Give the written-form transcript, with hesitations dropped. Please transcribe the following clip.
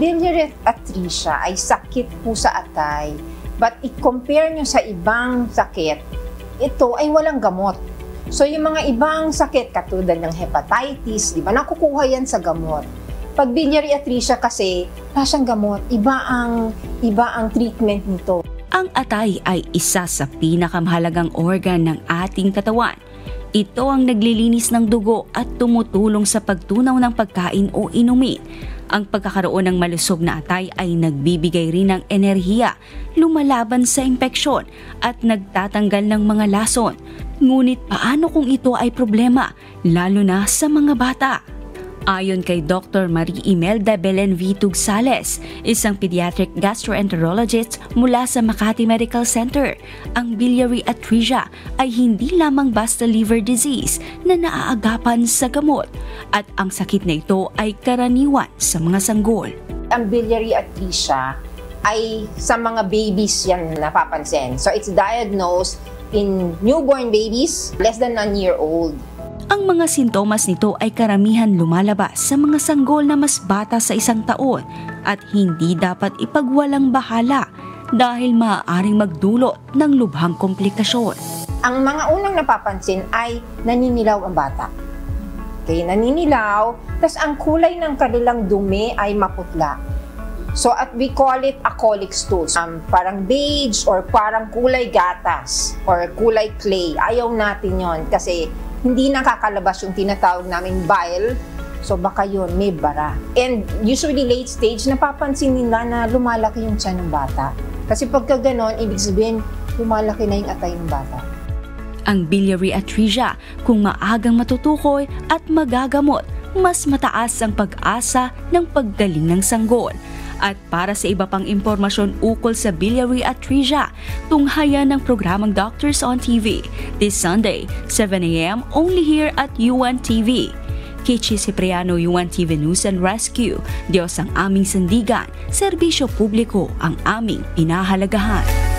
biliary atresia ay sakit po sa atay, but i-compare nyo sa ibang sakit, ito ay walang gamot. So yung mga ibang sakit katulad ng hepatitis, di ba, nakukuha yan sa gamot. Pag biliary atresia kasi, wala siyang gamot, iba ang treatment nito. Ang atay ay isa sa pinakamahalagang organ ng ating katawan. Ito ang naglilinis ng dugo at tumutulong sa pagtunaw ng pagkain o inumin. Ang pagkakaroon ng malusog na atay ay nagbibigay rin ng enerhiya, lumalaban sa impeksyon at nagtatanggal ng mga lason. Ngunit paano kung ito ay problema, lalo na sa mga bata? Ayon kay Dr. Marie Imelda Belen V. Tugsales, isang pediatric gastroenterologist mula sa Makati Medical Center, ang biliary atresia ay hindi lamang basta liver disease na naaagapan sa gamot at ang sakit na ito ay karaniwan sa mga sanggol. Ang biliary atresia ay sa mga babies yan napapansin. So it's diagnosed in newborn babies less than 1 year old. Ang mga sintomas nito ay karamihan lumalabas sa mga sanggol na mas bata sa 1 taon at hindi dapat ipagwalang bahala dahil maaaring magdulot ng lubhang komplikasyon. Ang mga unang napapansin ay naninilaw ang bata. Okay, naninilaw, tas ang kulay ng kanilang dumi ay maputla. So at we call it acolic stools. Parang beige or parang kulay gatas or kulay clay. Ayaw natin yon kasi hindi nakakalabas yung tinatawag namin bile, so baka yun, may bara. And usually late stage, napapansin nila na lumalaki yung tiyan ng bata. Kasi pagka ganon, ibig sabihin, lumalaki na yung atay ng bata. Ang biliary atresia, kung maagang matutukoy at magagamot, mas mataas ang pag-asa ng paggaling ng sanggol. At para sa iba pang impormasyon ukol sa biliary atresia, tunghayan ng programang Doctors on TV this Sunday, 7 a.m. only here at UNTV. Kichi Cipriano, UNTV News and Rescue. Diyos ang aming sandigan, serbisyo publiko ang aming pinahalagahan.